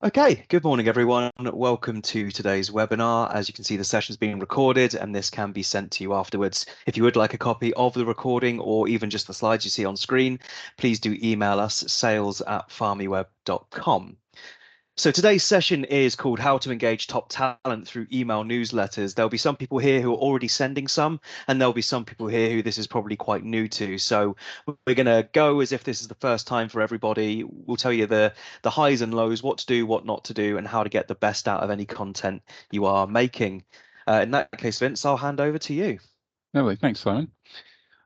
Okay, good morning, everyone. Welcome to today's webinar. As you can see, the session is being recorded and this can be sent to you afterwards. If you would like a copy of the recording or even just the slides you see on screen, please do email us sales@PharmiWeb.com. So today's session is called How to Engage Top Talent Through Email Newsletters. There'll be some people here who are already sending some, and there'll be some people here who this is probably quite new to. So we're going to go as if this is the first time for everybody. We'll tell you the highs and lows, what to do, what not to do, and how to get the best out of any content you are making. In that case, Vince, I'll hand over to you. Lovely, thanks, Simon.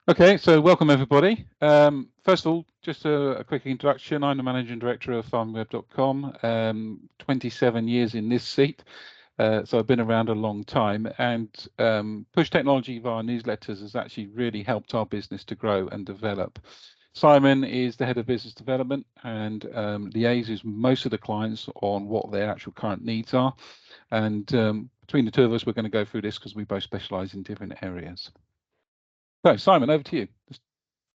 Okay, so welcome everybody. First of all, just a quick introduction. I'm the Managing Director of PharmiWeb.com, 27 years in this seat, so I've been around a long time, and push technology via newsletters has actually really helped our business to grow and develop. Simon is the Head of Business Development and liaises most of the clients on what their actual current needs are, and between the two of us, we're going to go through this because we both specialise in different areas. So, Simon, over to you.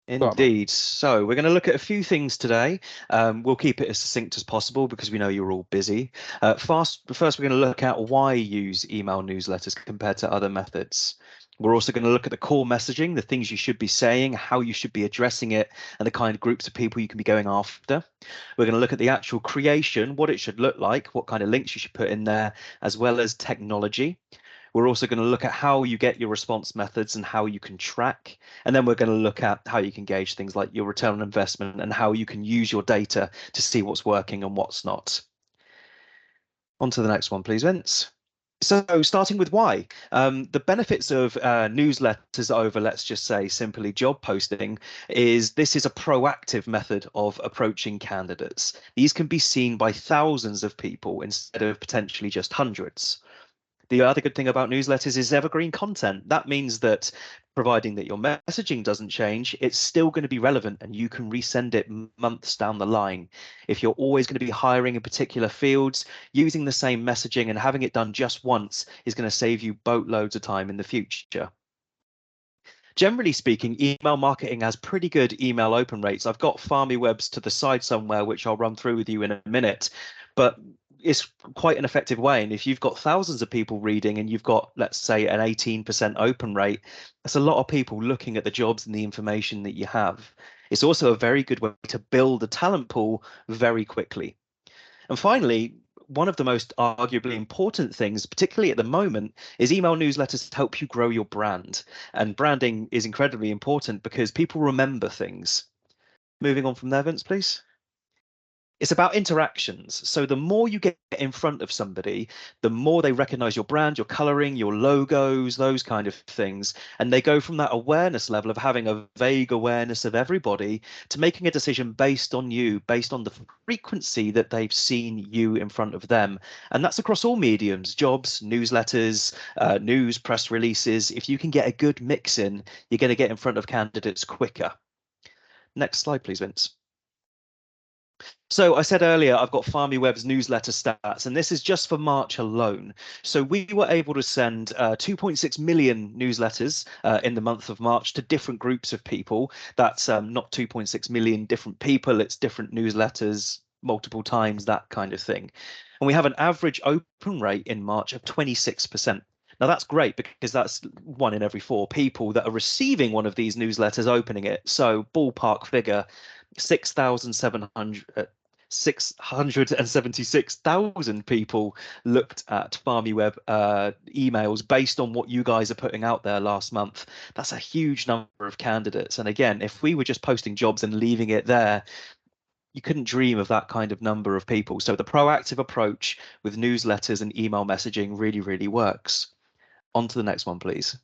Indeed. So we're going to look at a few things today. We'll keep it as succinct as possible because we know you're all busy. First, we're going to look at why use email newsletters compared to other methods. We're also going to look at the core messaging, the things you should be saying, how you should be addressing it, and the kind of groups of people you can be going after. We're going to look at the actual creation, what it should look like, what kind of links you should put in there, as well as technology. We're also going to look at how you get your response methods and how you can track. And then we're going to look at how you can gauge things like your return on investment and how you can use your data to see what's working and what's not. On to the next one, please, Vince. So starting with why, the benefits of newsletters over, let's just say, simply job posting is this is a proactive method of approaching candidates. These can be seen by thousands of people instead of potentially just hundreds. The other good thing about newsletters is evergreen content. That means that providing that your messaging doesn't change, it's still going to be relevant and you can resend it months down the line. If you're always going to be hiring in particular fields, using the same messaging and having it done just once is going to save you boatloads of time in the future. Generally speaking, email marketing has pretty good email open rates. I've got PharmiWebs to the side somewhere, which I'll run through with you in a minute, but it's quite an effective way. And if you've got thousands of people reading and you've got, let's say, an 18% open rate, that's a lot of people looking at the jobs and the information that you have. It's also a very good way to build a talent pool very quickly. And finally, one of the most arguably important things, particularly at the moment, is email newsletters help you grow your brand. And branding is incredibly important because people remember things. Moving on from there, Vince, please. It's about interactions. So the more you get in front of somebody, the more they recognize your brand, your coloring, your logos, those kind of things. And they go from that awareness level of having a vague awareness of everybody to making a decision based on you, based on the frequency that they've seen you in front of them. And that's across all mediums, jobs, newsletters, news, press releases. If you can get a good mix in, you're going to get in front of candidates quicker. Next slide, please, Vince. So I said earlier, I've got PharmiWeb's newsletter stats, and this is just for March alone. So we were able to send 2.6 million newsletters in the month of March to different groups of people. That's not 2.6 million different people, it's different newsletters multiple times, that kind of thing. And we have an average open rate in March of 26%. Now that's great because that's 1 in every 4 people that are receiving one of these newsletters opening it. So ballpark figure, 676,000 people looked at PharmiWeb emails based on what you guys are putting out there last month. That's a huge number of candidates. And again, if we were just posting jobs and leaving it there, you couldn't dream of that kind of number of people. So the proactive approach with newsletters and email messaging really, really works. On to the next one, please.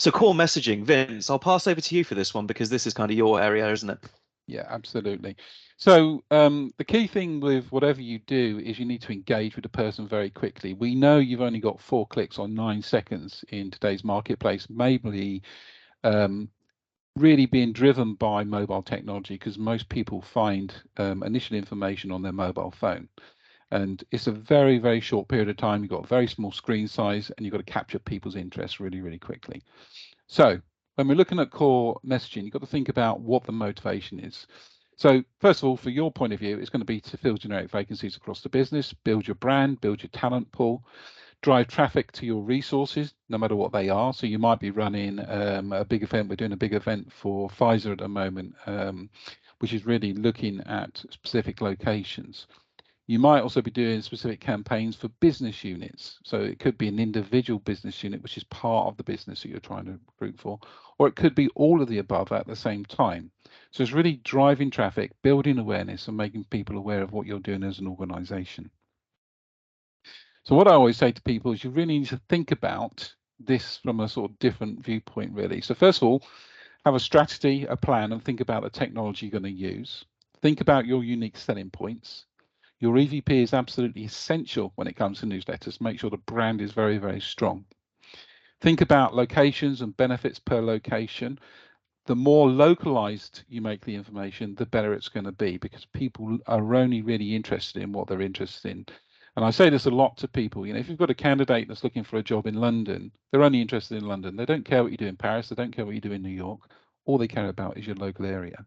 So core messaging, Vince, I'll pass over to you for this one because this is kind of your area, isn't it? Yeah, absolutely. So the key thing with whatever you do is you need to engage with the person very quickly. We know you've only got 4 clicks or 9 seconds in today's marketplace, maybe really being driven by mobile technology because most people find initial information on their mobile phone. And it's a very, very short period of time. You've got a very small screen size and you've got to capture people's interest really, really quickly. So when we're looking at core messaging, you've got to think about what the motivation is. So first of all, for your point of view, it's going to be to fill generic vacancies across the business, build your brand, build your talent pool, drive traffic to your resources, no matter what they are. So you might be running a big event. We're doing a big event for Pfizer at the moment, which is really looking at specific locations. You might also be doing specific campaigns for business units. So it could be an individual business unit, which is part of the business that you're trying to recruit for, or it could be all of the above at the same time. So it's really driving traffic, building awareness, and making people aware of what you're doing as an organization. So what I always say to people is you really need to think about this from a sort of different viewpoint, really. So first of all, have a strategy, a plan, and think about the technology you're going to use. Think about your unique selling points. Your EVP is absolutely essential when it comes to newsletters. Make sure the brand is very, very strong. Think about locations and benefits per location. The more localized you make the information, the better it's going to be, because people are only really interested in what they're interested in. And I say this a lot to people, you know, if you've got a candidate that's looking for a job in London, they're only interested in London. They don't care what you do in Paris. They don't care what you do in New York. All they care about is your local area.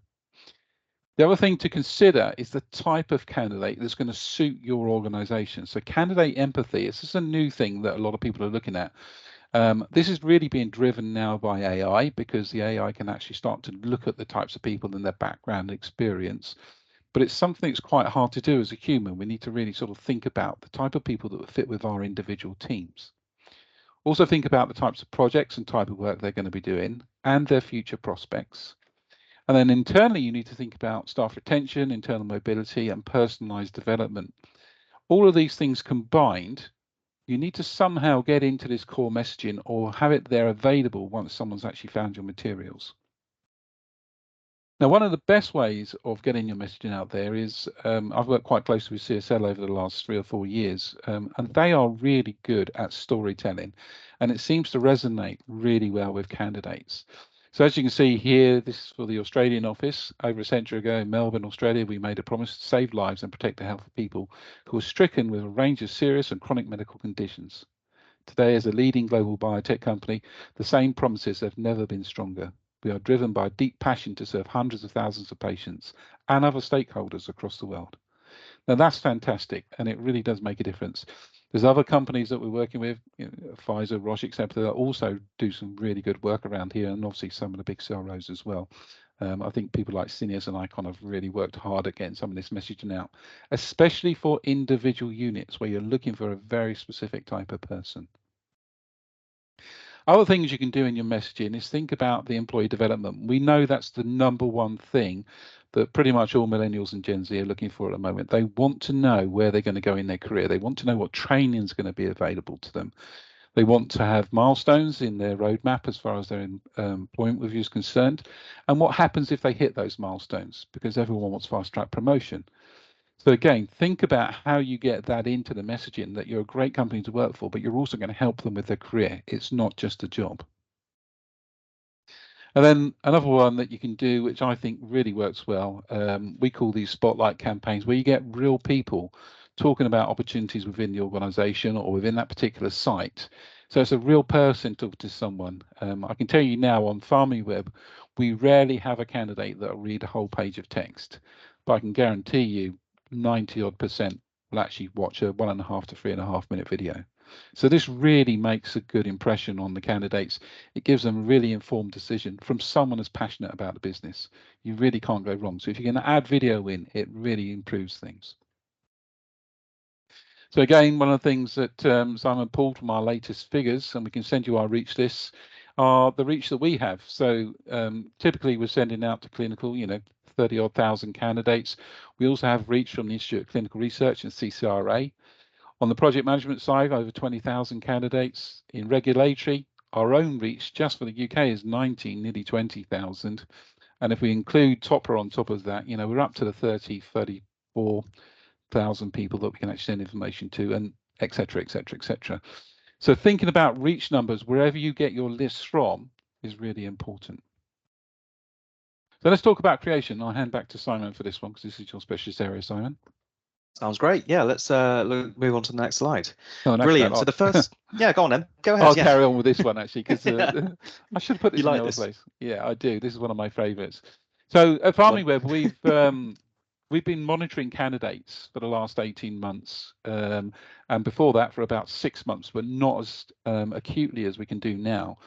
The other thing to consider is the type of candidate that's going to suit your organization. So candidate empathy, this is a new thing that a lot of people are looking at. This is really being driven now by AI, because the AI can actually start to look at the types of people and their background experience. But it's something that's quite hard to do as a human. We need to really sort of think about the type of people that would fit with our individual teams. Also think about the types of projects and type of work they're going to be doing and their future prospects. And then internally, you need to think about staff retention, internal mobility, and personalized development. All of these things combined, you need to somehow get into this core messaging or have it there available once someone's actually found your materials. Now, one of the best ways of getting your messaging out there is, I've worked quite closely with CSL over the last 3 or 4 years, and they are really good at storytelling, and it seems to resonate really well with candidates. So as you can see here, this is for the Australian office. Over a century ago in Melbourne, Australia, we made a promise to save lives and protect the health of people who are stricken with a range of serious and chronic medical conditions. Today, as a leading global biotech company, the same promises have never been stronger. We are driven by a deep passion to serve hundreds of thousands of patients and other stakeholders across the world. Now that's fantastic, and it really does make a difference. There's other companies that we're working with, you know, Pfizer, Roche, etc., that also do some really good work around here, and obviously some of the big CROs as well. I think people like Syneos and Icon have really worked hard at getting some of this messaging out, especially for individual units where you're looking for a very specific type of person. Other things you can do in your messaging is think about the employee development. We know that's the #1 thing that pretty much all millennials and Gen Z are looking for at the moment. They want to know where they're going to go in their career. They want to know what training is going to be available to them. They want to have milestones in their roadmap as far as their employment review is concerned, and what happens if they hit those milestones, because everyone wants fast track promotion. So again, think about how you get that into the messaging, that you're a great company to work for, but you're also going to help them with their career. It's not just a job. And then another one that you can do, which I think really works well, we call these spotlight campaigns, where you get real people talking about opportunities within the organization or within that particular site. So it's a real person talking to someone. I can tell you now on PharmiWeb, we rarely have a candidate that will read a whole page of text, but I can guarantee you 90% will actually watch a 1.5 to 3.5 minute video. So this really makes a good impression on the candidates. It gives them a really informed decision from someone as passionate about the business. You really can't go wrong. So if you're going to add video in, it really improves things. So again, one of the things that Simon pulled from our latest figures, and we can send you our reach lists, are the reach that we have. So typically we're sending out to clinical, 30-odd thousand candidates. We also have reach from the Institute of Clinical Research and CCRA. On the project management side, over 20,000 candidates. In regulatory, our own reach just for the UK is 19, nearly 20,000. And if we include Topper on top of that, we're up to the 34,000 people that we can actually send information to, and et cetera, et cetera, et cetera. So thinking about reach numbers, wherever you get your lists from, is really important. So let's talk about creation. I'll hand back to Simon for this one, because this is your specialist area, Simon. Sounds great. Yeah, let's move on to the next slide. Oh, Brilliant. So the first, yeah, go on then. Go ahead. I'll carry on with this one actually, because I should have put this in the other this? place. Yeah, I do. This is one of my favorites. So at PharmiWeb, we've been monitoring candidates for the last 18 months, and before that for about 6 months, but not as acutely as we can do now.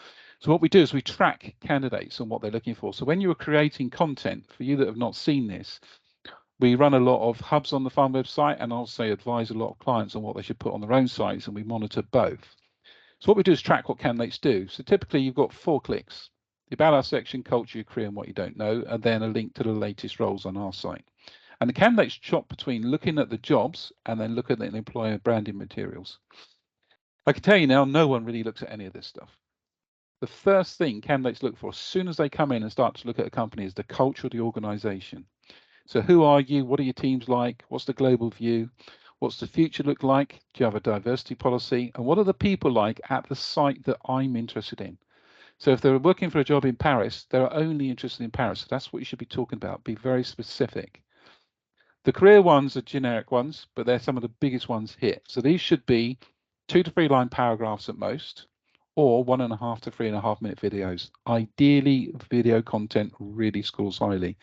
So what we do is we track candidates and what they're looking for. So when you are creating content, for you that have not seen this, we run a lot of hubs on the PharmiWeb site, and also advise a lot of clients on what they should put on their own sites, and we monitor both. So what we do is track what candidates do. So typically you've got 4 clicks: the About Us section, culture, your career and what you don't know, and then a link to the latest roles on our site. And the candidates chop between looking at the jobs and then looking at the employer branding materials. I can tell you now, no one really looks at any of this stuff. The first thing candidates look for as soon as they come in and start to look at a company is the culture of the organization. So who are you? What are your teams like? What's the global view? What's the future look like? Do you have a diversity policy? And what are the people like at the site that I'm interested in? So if they're working for a job in Paris, they're only interested in Paris. So that's what you should be talking about. Be very specific. The career ones are generic ones, but they're some of the biggest ones here. So these should be 2 to 3 line paragraphs at most, or 1.5 to 3.5 minute videos. Ideally, video content really scores highly.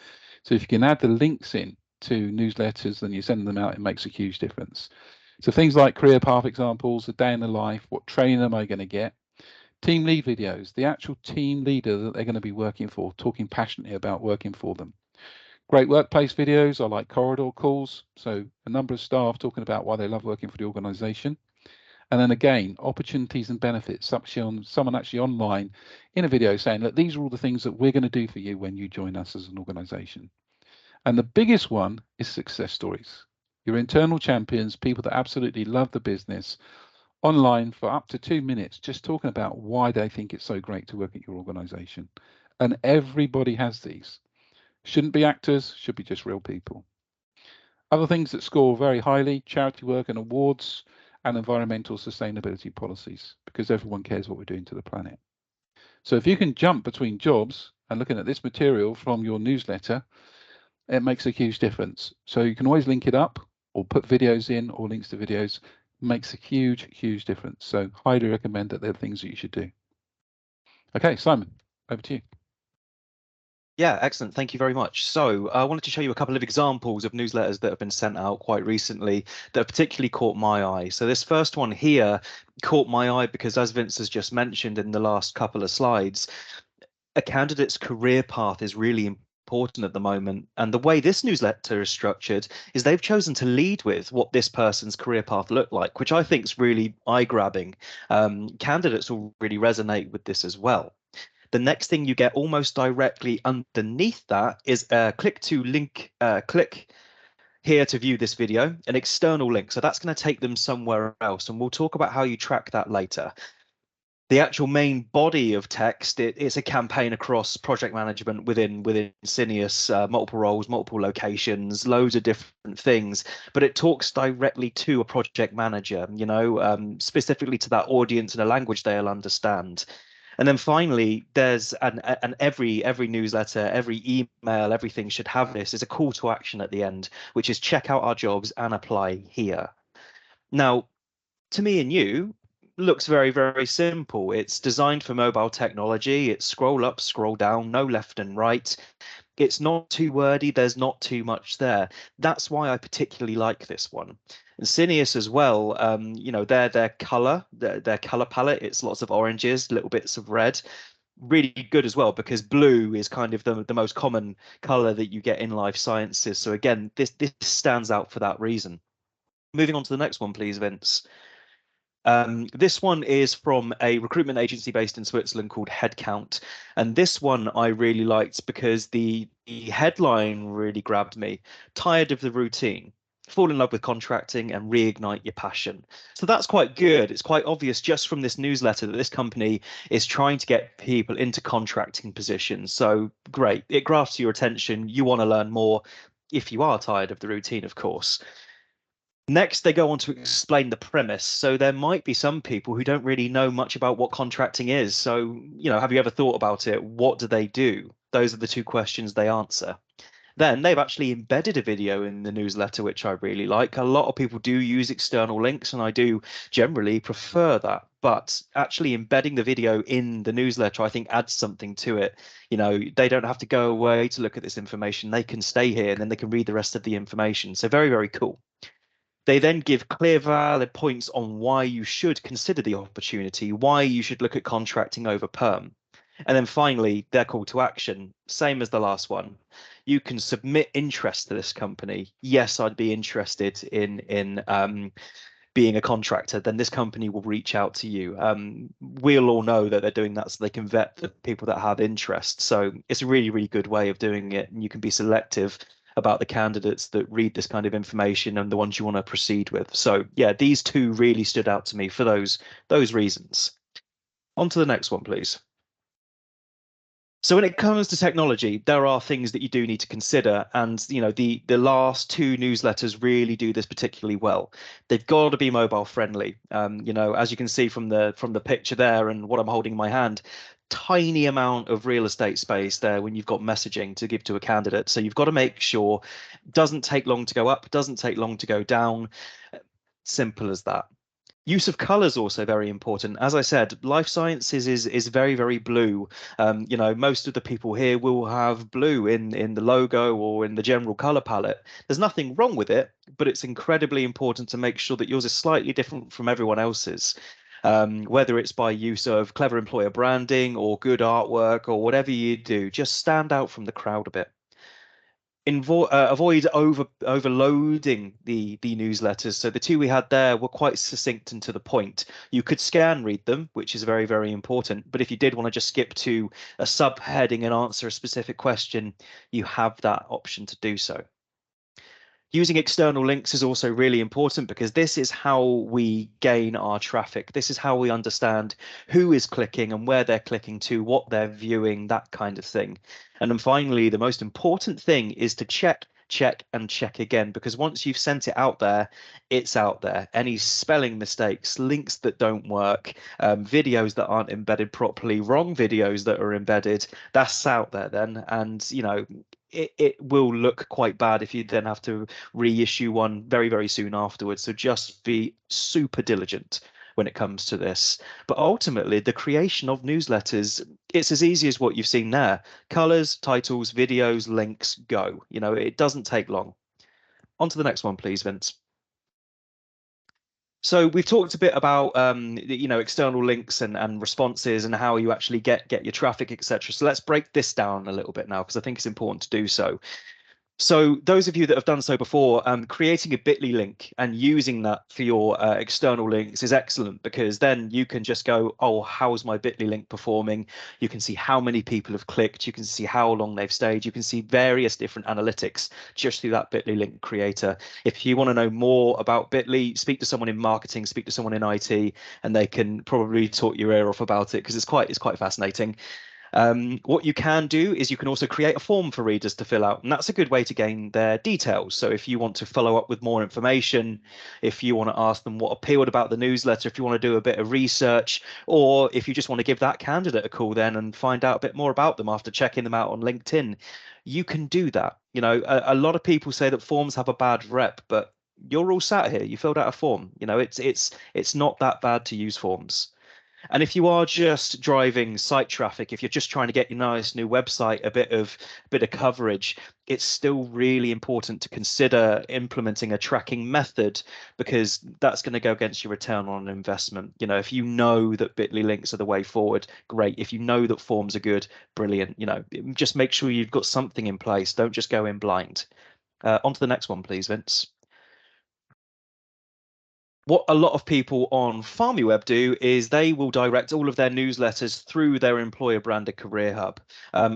So if you can add the links in to newsletters and you send them out, it makes a huge difference. So things like career path examples, a day in the life, what training am I going to get? Team lead videos, the actual team leader that they're going to be working for, talking passionately about working for them. Great workplace videos are like corridor calls. So a number of staff talking about why they love working for the organization. And then again, opportunities and benefits, someone actually online in a video saying, look, these are all the things that we're going to do for you when you join us as an organization. And the biggest one is success stories. Your internal champions, people that absolutely love the business, online for up to 2 minutes, just talking about why they think it's so great to work at your organization. And everybody has these. Shouldn't be actors, should be just real people. Other things that score very highly: charity work and awards, and environmental sustainability policies, because everyone cares what we're doing to the planet. So if you can jump between jobs and looking at this material from your newsletter, it makes a huge difference. So you can always link it up or put videos in or links to videos. Makes a huge, huge difference. So highly recommend that they're things that you should do. Okay, Simon, over to you. Yeah, excellent. Thank you very much. So I wanted to show you a couple of examples of newsletters that have been sent out quite recently that have particularly caught my eye. So this first one here caught my eye because, as Vince has just mentioned in the last couple of slides, a candidate's career path is really important at the moment. And the way this newsletter is structured is they've chosen to lead with what this person's career path looked like, which I think is really eye-grabbing. Candidates will really resonate with this as well. The next thing you get almost directly underneath that is click here to view this video, an external link. So that's going to take them somewhere else, and we'll talk about how you track that later. The actual main body of text, it's a campaign across project management within Syneos, multiple roles, multiple locations, loads of different things, but it talks directly to a project manager, specifically to that audience in a language they'll understand. And then finally, there's every newsletter, every email, everything should have this is a call to action at the end, which is check out our jobs and apply here. Now, to me and you, looks very, very simple. It's designed for mobile technology. It's scroll up, scroll down, no left and right. It's not too wordy. There's not too much there. That's why I particularly like this one. And Syneos as well, their color, their color palette, it's lots of oranges, little bits of red. Really good as well, because blue is kind of the most common color that you get in life sciences. So again, this stands out for that reason. Moving on to the next one, please, Vince. This one is from a recruitment agency based in Switzerland called Headcount. And this one I really liked because the headline really grabbed me. Tired of the routine. Fall in love with contracting and reignite your passion. So that's quite good. It's quite obvious just from this newsletter that this company is trying to get people into contracting positions. So great. It grasps your attention. You want to learn more if you are tired of the routine, of course. Next, they go on to explain the premise. So there might be some people who don't really know much about what contracting is. So, have you ever thought about it? What do they do? Those are the 2 questions they answer. Then they've actually embedded a video in the newsletter, which I really like. A lot of people do use external links, and I do generally prefer that. but actually embedding the video in the newsletter, I think, adds something to it. They don't have to go away to look at this information. They can stay here and then they can read the rest of the information. So very, very cool. They then give clear, valid points on why you should consider the opportunity, why you should look at contracting over perm. And then finally, their call to action, same as the last one. You can submit interest to this company. Yes, I'd be interested in being a contractor. Then this company will reach out to you. We'll all know that they're doing that so they can vet the people that have interest. So it's a really, really good way of doing it. And you can be selective about the candidates that read this kind of information and the ones you want to proceed with. So yeah, these two really stood out to me for those reasons. On to the next one, please. So when it comes to technology, there are things that you do need to consider, and the last two newsletters really do this particularly well. They've got to be mobile friendly. As you can see from the picture there and what I'm holding in my hand, tiny amount of real estate space there when you've got messaging to give to a candidate. So you've got to make sure it doesn't take long to go up, doesn't take long to go down. Simple as that. Use of colors also very important. As I said, life sciences is very, very blue. Most of the people here will have blue in the logo or in the general color palette. There's nothing wrong with it, but it's incredibly important to make sure that yours is slightly different from everyone else's. Whether it's by use of clever employer branding or good artwork or whatever you do, just stand out from the crowd a bit. Avoid overloading the newsletters. So the two we had there were quite succinct and to the point. You could scan read them, which is very, very important. But if you did want to just skip to a subheading and answer a specific question, you have that option to do so. Using external links is also really important because this is how we gain our traffic. This is how we understand who is clicking and where they're clicking to, what they're viewing, that kind of thing. And then finally, the most important thing is to check and check again, because once you've sent it out there, it's out there. Any spelling mistakes, links that don't work, videos that aren't embedded properly, wrong videos that are embedded, that's out there then. And, it will look quite bad if you then have to reissue one very, very soon afterwards. So just be super diligent when it comes to this. But ultimately, the creation of newsletters, it's as easy as what you've seen there. Colors, titles, videos, links, go. It doesn't take long. On to the next one, please, Vince. So we've talked a bit about external links and responses and how you actually get your traffic, etc. So let's break this down a little bit now, because I think it's important to do so. So those of you that have done so before, creating a bit.ly link and using that for your external links is excellent, because then you can just go, oh, how's my bit.ly link performing? You can see how many people have clicked. You can see how long they've stayed. You can see various different analytics just through that bit.ly link creator. If you want to know more about bit.ly, speak to someone in marketing, speak to someone in IT, and they can probably talk your ear off about it, because it's quite fascinating. What you can do is you can also create a form for readers to fill out, and that's a good way to gain their details. So if you want to follow up with more information, if you want to ask them what appealed about the newsletter, if you want to do a bit of research, or if you just want to give that candidate a call then and find out a bit more about them after checking them out on LinkedIn, you can do that. A lot of people say that forms have a bad rep, but you're all sat here, you filled out a form. It's not that bad to use forms. And if you are just driving site traffic, if you're just trying to get your nice new website a bit of coverage, it's still really important to consider implementing a tracking method, because that's going to go against your return on investment. If you know that bit.ly links are the way forward, great. If you know that forms are good, brilliant. Just make sure you've got something in place. Don't just go in blind. On to the next one, please, Vince. What a lot of people on PharmiWeb do is they will direct all of their newsletters through their employer branded career hub.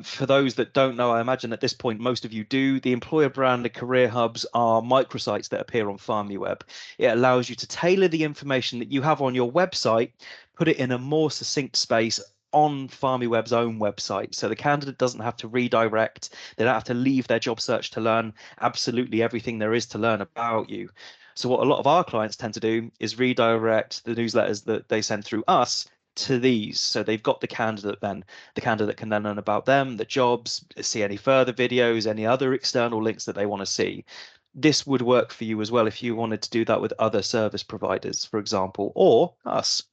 For those that don't know, I imagine at this point most of you do, the employer branded career hubs are microsites that appear on PharmiWeb. It allows you to tailor the information that you have on your website, put it in a more succinct space on PharmiWeb's own website. So the candidate doesn't have to redirect, they don't have to leave their job search to learn absolutely everything there is to learn about you. So what a lot of our clients tend to do is redirect the newsletters that they send through us to these. So they've got the candidate then. The candidate can then learn about them, the jobs, see any further videos, any other external links that they want to see. This would work for you as well if you wanted to do that with other service providers, for example, or us.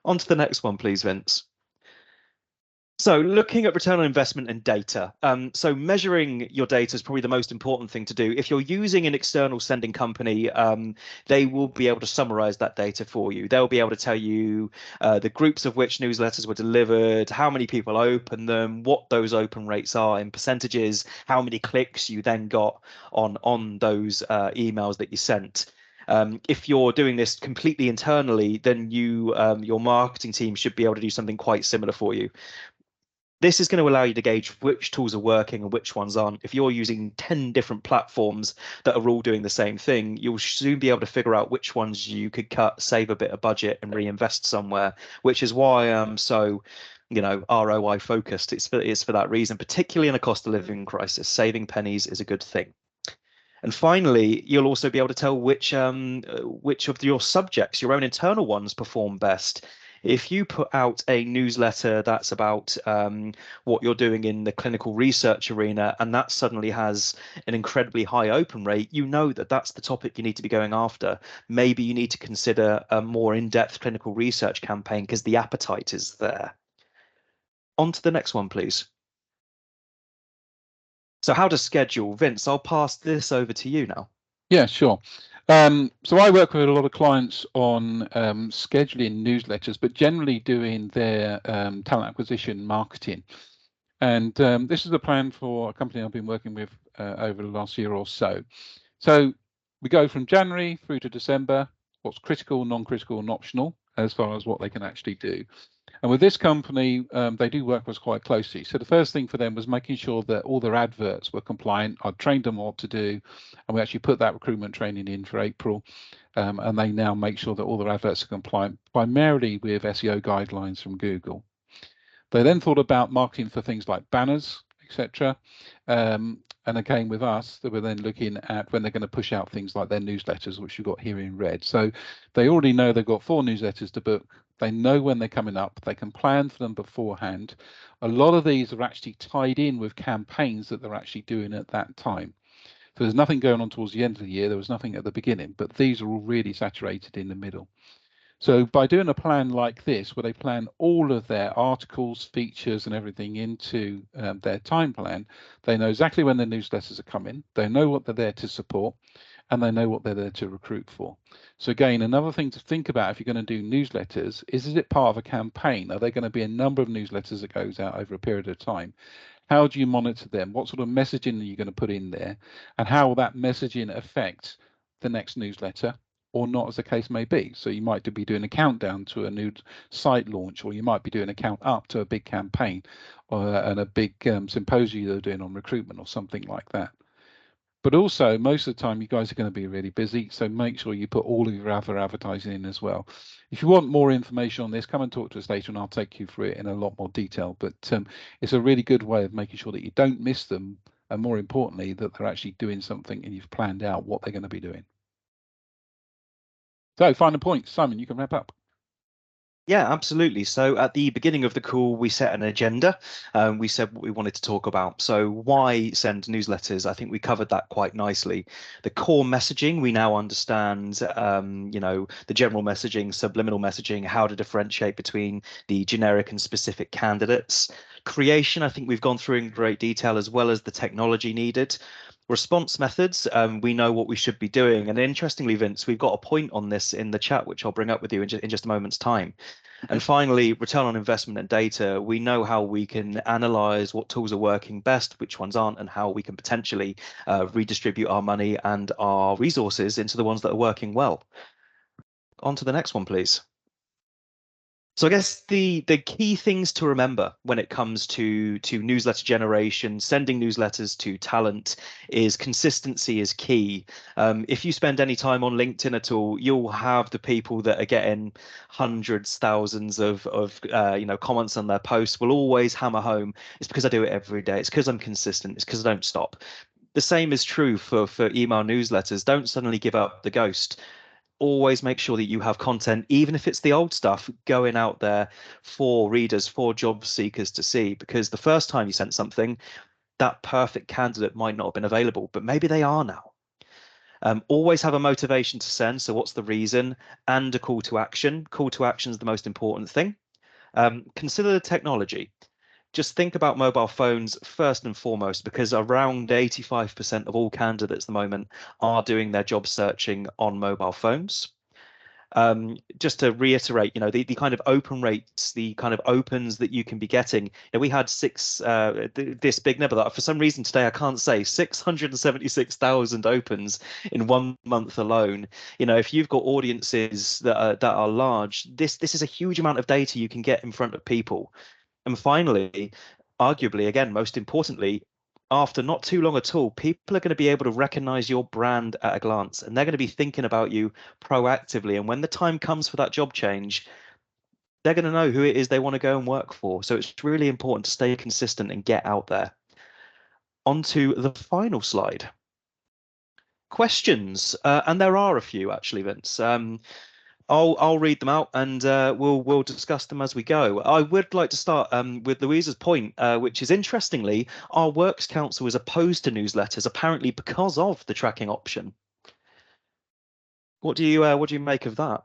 On to the next one, please, Vince. So looking at return on investment and data. So measuring your data is probably the most important thing to do. If you're using an external sending company, they will be able to summarize that data for you. They'll be able to tell you the groups of which newsletters were delivered, how many people opened them, what those open rates are in percentages, how many clicks you then got on those emails that you sent. If you're doing this completely internally, then your marketing team should be able to do something quite similar for you. This is going to allow you to gauge which tools are working and which ones aren't. If you're using 10 different platforms that are all doing the same thing, you'll soon be able to figure out which ones you could cut, save a bit of budget and reinvest somewhere, which is why I'm so, ROI focused. It's for that reason, particularly in a cost of living crisis. Saving pennies is a good thing. And finally, you'll also be able to tell which of your subjects, your own internal ones, perform best. If you put out a newsletter that's about what you're doing in the clinical research arena, and that suddenly has an incredibly high open rate, you know that that's the topic you need to be going after. Maybe you need to consider a more in-depth clinical research campaign because the appetite is there. On to the next one, please. So how to schedule. Vince, I'll pass this over to you now. Yeah, sure. So I work with a lot of clients on scheduling newsletters, but generally doing their talent acquisition marketing. And this is a plan for a company I've been working with over the last year or so. So we go from January through to December, what's critical, non-critical, and optional, as far as what they can actually do. And with this company, they do work with us quite closely. So the first thing for them was making sure that all their adverts were compliant. I'd trained them what to do, and we actually put that recruitment training in for April. And they now make sure that all their adverts are compliant, primarily with SEO guidelines from Google. They then thought about marketing for things like banners, etc. And again, with us, they were then looking at when they're going to push out things like their newsletters, which you've got here in red. So they already know they've got 4 newsletters to book. They know when they're coming up. They can plan for them beforehand. A lot of these are actually tied in with campaigns that they're actually doing at that time. So there's nothing going on towards the end of the year. There was nothing at the beginning, but these are all really saturated in the middle. So by doing a plan like this, where they plan all of their articles, features, and everything into their time plan, they know exactly when their newsletters are coming, they know what they're there to support, and they know what they're there to recruit for. So again, another thing to think about if you're going to do newsletters is it part of a campaign? Are there going to be a number of newsletters that goes out over a period of time? How do you monitor them? What sort of messaging are you going to put in there? And how will that messaging affect the next newsletter? Or not, as the case may be. So you might be doing a countdown to a new site launch, or you might be doing a count up to a big campaign and a big symposium they're doing on recruitment or something like that. But also, most of the time, you guys are going to be really busy, so make sure you put all of your other advertising in as well. If you want more information on this, come and talk to us later, and I'll take you through it in a lot more detail. But it's a really good way of making sure that you don't miss them, and more importantly, that they're actually doing something and you've planned out what they're going to be doing. So, final point, Simon, you can wrap up. Yeah, absolutely. So at the beginning of the call, we set an agenda. We said what we wanted to talk about. So why send newsletters? I think we covered that quite nicely. The core messaging, we now understand, the general messaging, subliminal messaging, how to differentiate between the generic and specific candidates. Creation, I think we've gone through in great detail, as well as the technology needed. Response methods, we know what we should be doing. And interestingly, Vince, we've got a point on this in the chat, which I'll bring up with you in just a moment's time. And finally, return on investment and data. We know how we can analyze what tools are working best, which ones aren't, and how we can potentially redistribute our money and our resources into the ones that are working well. On to the next one, please. So I guess the key things to remember when it comes to newsletter generation, sending newsletters to talent, is consistency is key. If you spend any time on LinkedIn at all, you'll have the people that are getting hundreds, thousands of comments on their posts will always hammer home. It's because I do it every day. It's because I'm consistent. It's because I don't stop. The same is true for email newsletters. Don't suddenly give up the ghost. Always make sure that you have content, even if it's the old stuff, going out there for readers, for job seekers to see, because the first time you sent something, that perfect candidate might not have been available, but maybe they are now. Always have a motivation to send. So what's the reason? And a call to action. Call to action is the most important thing. Consider the technology. Just think about mobile phones first and foremost, because around 85% of all candidates at the moment are doing their job searching on mobile phones. Just to reiterate, the kind of open rates, the kind of opens that you can be getting. We had this big number that for some reason today I can't say 676,000 opens in 1 month alone. If you've got audiences that are large, this is a huge amount of data you can get in front of people. And finally, arguably, again, most importantly, after not too long at all, people are going to be able to recognize your brand at a glance, and they're going to be thinking about you proactively. And when the time comes for that job change, they're going to know who it is they want to go and work for. So it's really important to stay consistent and get out there. On to the final slide. Questions, and there are a few actually, Vince. I'll read them out, and we'll discuss them as we go. I would like to start with Louisa's point, which is, interestingly, our Works Council is opposed to newsletters, apparently because of the tracking option. What do you make of that?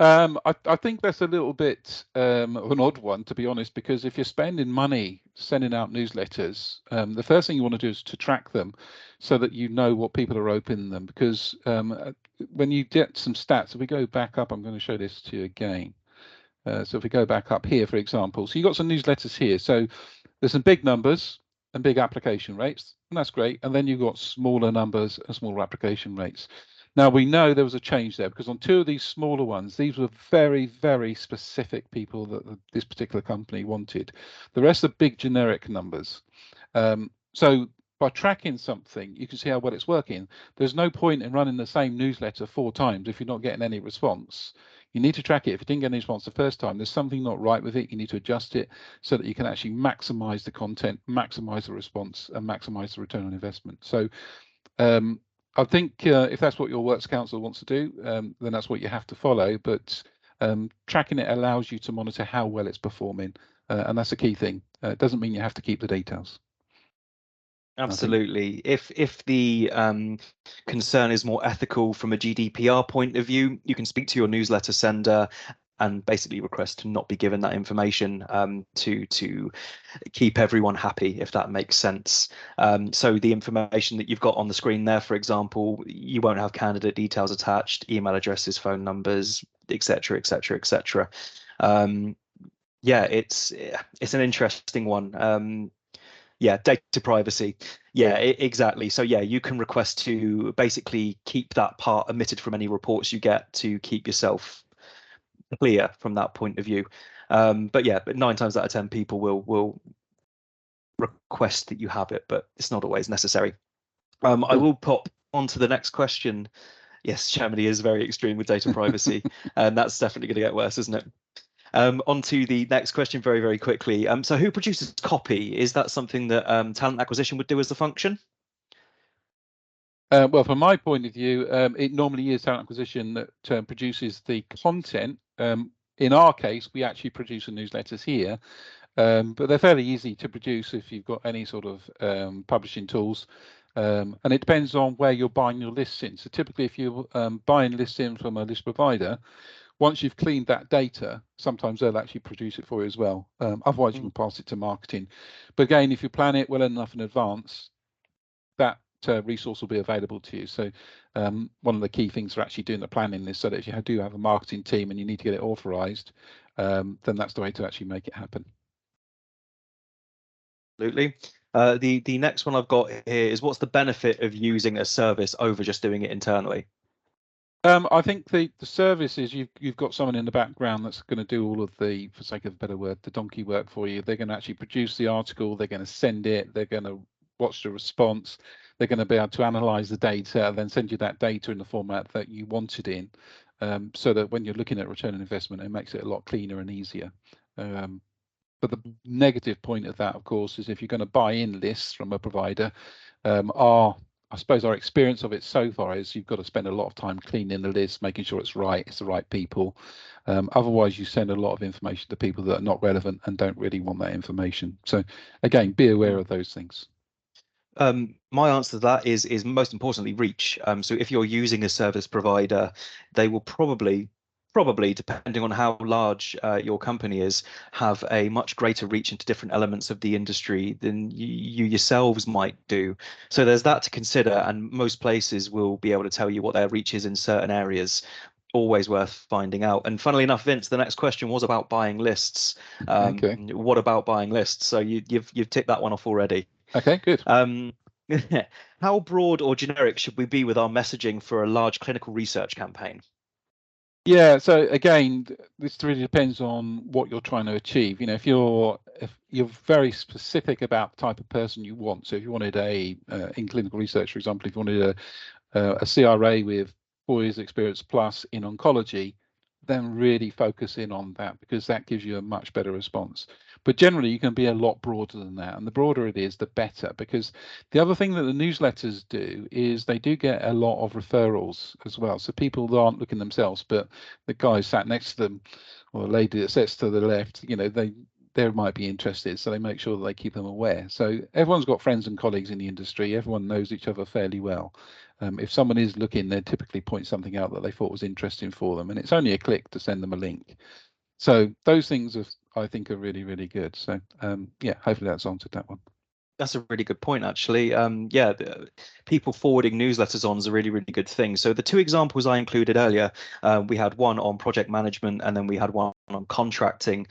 I think that's a little bit of an odd one, to be honest, because if you're spending money sending out newsletters, the first thing you want to do is to track them so that you know what people are opening them. Because when you get some stats, if we go back up, I'm going to show this to you again. So if we go back up here, for example, so you've got some newsletters here. So there's some big numbers and big application rates, and that's great. And then you've got smaller numbers and smaller application rates. Now, we know there was a change there because on 2 of these smaller ones, these were very, very specific people that this particular company wanted. The rest are big generic numbers. So by tracking something, you can see how well it's working. There's no point in running the same newsletter 4 times if you're not getting any response. You need to track it. If you didn't get any response the first time, there's something not right with it. You need to adjust it so that you can actually maximize the content, maximize the response, and maximize the return on investment. So I think if that's what your Works Council wants to do, then that's what you have to follow. But tracking it allows you to monitor how well it's performing, and that's a key thing. It doesn't mean you have to keep the details. Absolutely. If the concern is more ethical from a GDPR point of view, you can speak to your newsletter sender and basically request to not be given that information to keep everyone happy, if that makes sense. So the information that you've got on the screen there, for example, you won't have candidate details attached, email addresses, phone numbers, etc., etc., etc. Yeah, it's an interesting one. Yeah, data privacy. Yeah, exactly. So yeah, you can request to basically keep that part omitted from any reports you get to keep yourself clear from that point of view. But 9 times out of 10 people will request that you have it, but it's not always necessary. I will pop on to the next question. Yes, Germany is very extreme with data privacy, and that's definitely going to get worse, isn't it? On to the next question very, very quickly. So who produces copy? Is that something that talent acquisition would do as a function? Well, from my point of view, it normally is talent acquisition that produces the content. In our case, we actually produce the newsletters here, but they're fairly easy to produce if you've got any sort of publishing tools. And it depends on where you're buying your lists in. So typically, if you're buying lists in from a list provider, once you've cleaned that data, sometimes they'll actually produce it for you as well. Otherwise, you can pass it to marketing. But again, if you plan it well enough in advance, that resource will be available to you. So one of the key things for actually doing the planning is so that if you do have a marketing team and you need to get it authorized, then that's the way to actually make it happen. Absolutely. The next one I've got here is, what's the benefit of using a service over just doing it internally? I think the service is you've got someone in the background that's going to do all of the, for sake of a better word, the donkey work for you. They're going to actually produce the article, they're going to send it, they're going to watch the response, they're going to be able to analyze the data and then send you that data in the format that you want it in, so that when you're looking at return on investment, it makes it a lot cleaner and easier. But the negative point of that, of course, is if you're going to buy in lists from a provider, I suppose our experience of it so far is you've got to spend a lot of time cleaning the list, making sure it's right, it's the right people. Otherwise, you send a lot of information to people that are not relevant and don't really want that information. So again, be aware of those things. My answer to that is most importantly reach. So if you're using a service provider, they will probably depending on how large your company is, have a much greater reach into different elements of the industry than you yourselves might do. So there's that to consider, and most places will be able to tell you what their reach is in certain areas. Always worth finding out. And funnily enough, Vince, the next question was about buying lists. Okay. What about buying lists? So you've ticked that one off already. Okay, good. Um, how broad or generic should we be with our messaging for a large clinical research campaign? Yeah, so again, this really depends on what you're trying to achieve. If you're very specific about the type of person you want, so if you wanted in clinical research, for example, if you wanted a CRA with 4 years experience plus in oncology, then really focus in on that, because that gives you a much better response. But generally, you can be a lot broader than that, and the broader it is, the better, because the other thing that the newsletters do is they do get a lot of referrals as well. So people aren't looking themselves, but the guy sat next to them, or the lady that sits to the left, they might be interested, so they make sure that they keep them aware. So everyone's got friends and colleagues in the industry. Everyone knows each other fairly well. If someone is looking, they typically point something out that they thought was interesting for them, and it's only a click to send them a link. So those things I think are really, really good. So yeah, hopefully that's answered that one. That's a really good point, actually. Yeah, people forwarding newsletters on is a really, really good thing. So the two examples I included earlier, we had one on project management, and then we had one on contracting.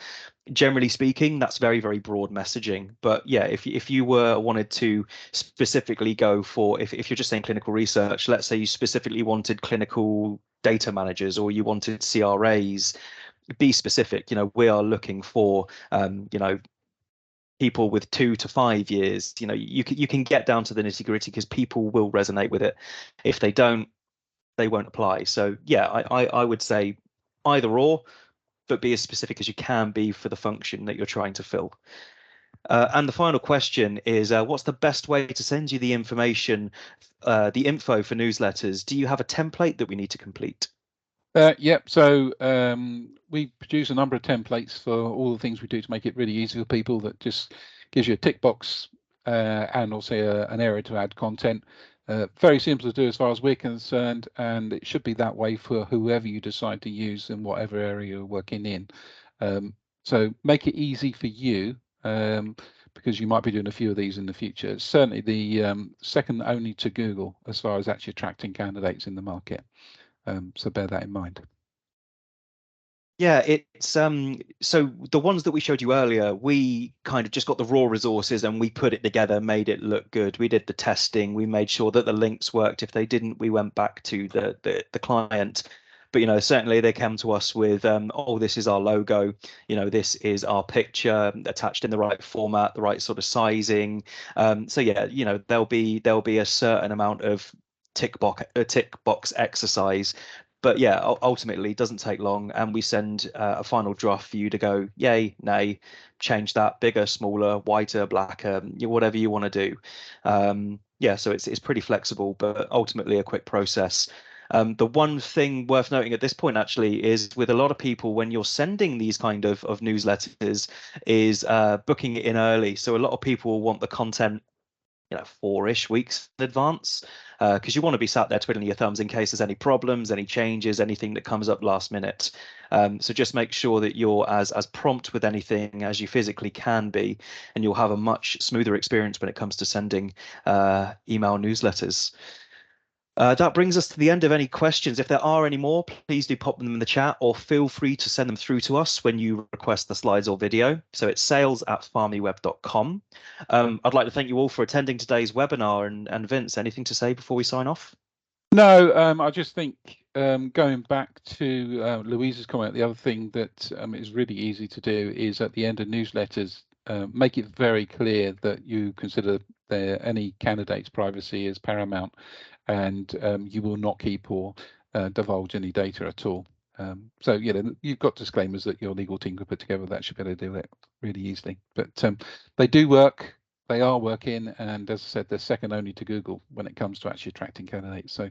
Generally speaking, that's very, very broad messaging. But yeah, if you wanted to specifically go for, if you're just saying clinical research, let's say you specifically wanted clinical data managers or you wanted CRAs, be specific. We are looking for, people with 2 to 5 years. You can get down to the nitty gritty because people will resonate with it. If they don't, they won't apply. So yeah, I would say either or, but be as specific as you can be for the function that you're trying to fill. And the final question is, what's the best way to send you the information, the info for newsletters? Do you have a template that we need to complete? Yep. So we produce a number of templates for all the things we do to make it really easy for people. That just gives you a tick box and also an area to add content. Very simple to do as far as we're concerned, and it should be that way for whoever you decide to use in whatever area you're working in. So make it easy for you, because you might be doing a few of these in the future. It's certainly the second only to Google as far as actually attracting candidates in the market. So bear that in mind. Yeah, it's so the ones that we showed you earlier, we kind of just got the raw resources and we put it together, made it look good. We did the testing, we made sure that the links worked. If they didn't, we went back to the client. But certainly they came to us with, oh, this is our logo, this is our picture attached in the right format, the right sort of sizing. So yeah, there'll be a certain amount of tick box exercise. But yeah, ultimately it doesn't take long, and we send a final draft for you to go yay, nay, change that bigger, smaller, whiter, blacker, whatever you want to do. Yeah, so it's pretty flexible, but ultimately a quick process. The one thing worth noting at this point actually is with a lot of people, when you're sending these kind of newsletters, is booking it in early. So a lot of people want the content 4-ish weeks in advance, because you want to be sat there twiddling your thumbs in case there's any problems, any changes, anything that comes up last minute. So just make sure that you're as prompt with anything as you physically can be, and you'll have a much smoother experience when it comes to sending email newsletters. That brings us to the end of any questions. If there are any more, please do pop them in the chat, or feel free to send them through to us when you request the slides or video. So it's sales@PharmiWeb.com. I'd like to thank you all for attending today's webinar. And Vince, anything to say before we sign off? No, I just think going back to Louise's comment, the other thing that is really easy to do is at the end of newsletters, make it very clear that you consider any candidate's privacy as paramount, and you will not keep or divulge any data at all. So you've got disclaimers that your legal team could put together that should be able to do it really easily. But they do work. They are working, and as I said, they're second only to Google when it comes to actually attracting candidates. So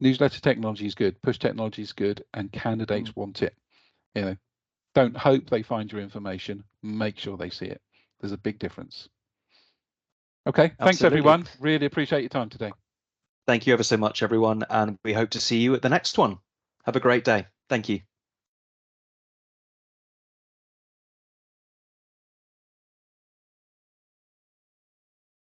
newsletter technology is good, push technology is good, and candidates want it. Don't hope they find your information. Make sure they see it. There's a big difference. Okay, thanks Absolutely. everyone. Really appreciate your time today. Thank you ever so much, everyone, and we hope to see you at the next one. Have a great day. Thank you.